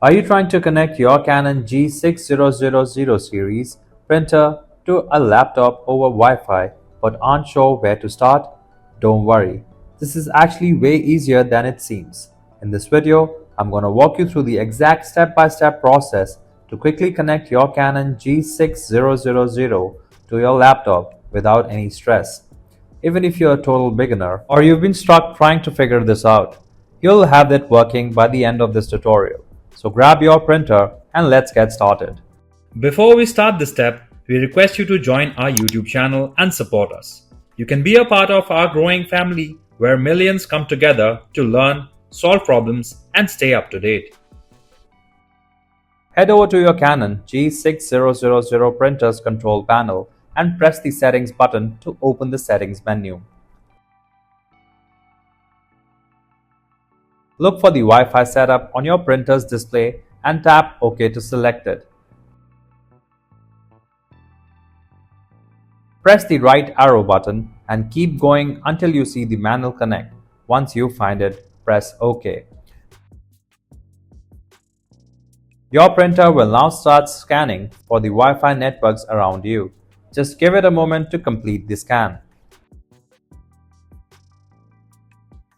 Are you trying to connect your Canon G6000 series printer to a laptop over Wi-Fi but aren't sure where to start? Don't worry, this is actually way easier than it seems. In this video, I'm going to walk you through the exact step-by-step process to quickly connect your Canon G6000 to your laptop without any stress. Even if you're a total beginner or you've been stuck trying to figure this out, you'll have it working by the end of this tutorial. So grab your printer and let's get started. Before we start this step, we request you to join our YouTube channel and support us. You can be a part of our growing family where millions come together to learn, solve problems, and stay up to date. Head over to your Canon G6000 printer's control panel and press the settings button to open the settings menu. Look for the Wi-Fi setup on your printer's display and tap OK to select it. Press the right arrow button and keep going until you see the manual connect. Once you find it, press OK. Your printer will now start scanning for the Wi-Fi networks around you. Just give it a moment to complete the scan.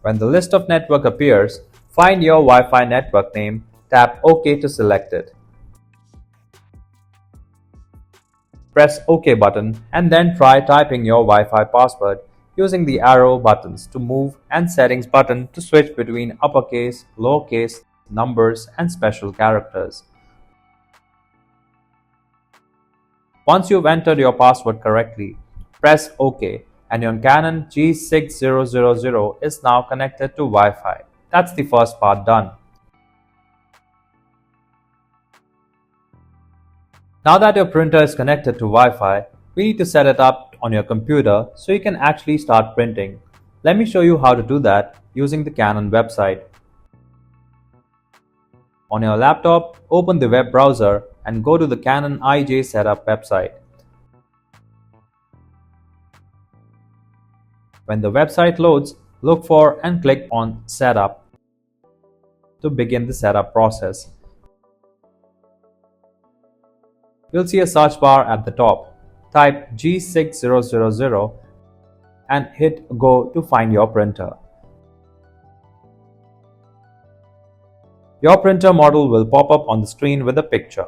When the list of network appears, find your Wi-Fi network name, tap OK to select it. Press OK button and then try typing your Wi-Fi password using the arrow buttons to move and settings button to switch between uppercase, lowercase, numbers and special characters. Once you've entered your password correctly, press OK and your Canon G6000 is now connected to Wi-Fi. That's the first part done. Now that your printer is connected to Wi-Fi, we need to set it up on your computer so you can actually start printing. Let me show you how to do that using the Canon website. On your laptop, open the web browser and go to the Canon IJ Setup website. When the website loads, look for and click on Setup to begin the setup process. You'll see a search bar at the top. Type G6000 and hit Go to find your printer. Your printer model will pop up on the screen with a picture.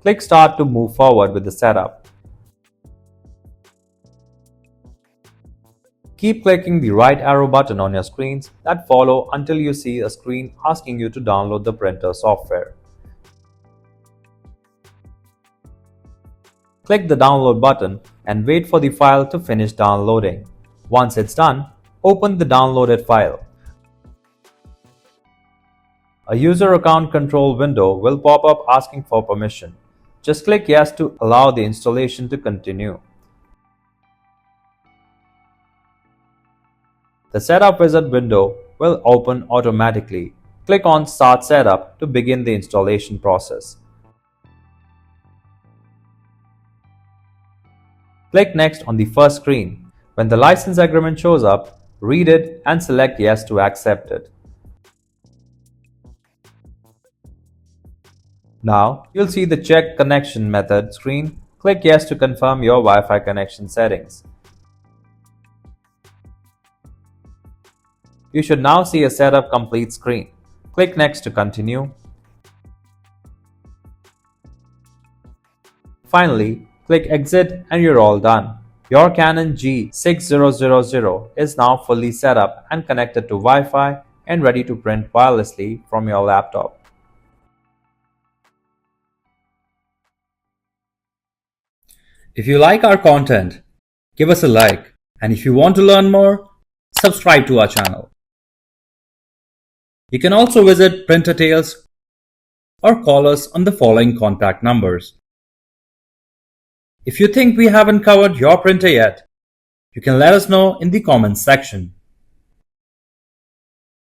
Click Start to move forward with the setup. Keep clicking the right arrow button on your screens that follow until you see a screen asking you to download the printer software. Click the download button and wait for the file to finish downloading. Once it's done, open the downloaded file. A user account control window will pop up asking for permission. Just click Yes to allow the installation to continue. The Setup Wizard window will open automatically. Click on Start Setup to begin the installation process. Click Next on the first screen. When the license agreement shows up, read it and select Yes to accept it. Now, you'll see the Check Connection Method screen. Click Yes to confirm your Wi-Fi connection settings. You should now see a Setup Complete screen. Click Next to continue. Finally, click Exit and you're all done. Your Canon G6000 is now fully set up and connected to Wi-Fi and ready to print wirelessly from your laptop. If you like our content, give us a like, and if you want to learn more, subscribe to our channel. You can also visit Printer Tales or call us on the following contact numbers. If you think we haven't covered your printer yet, you can let us know in the comments section.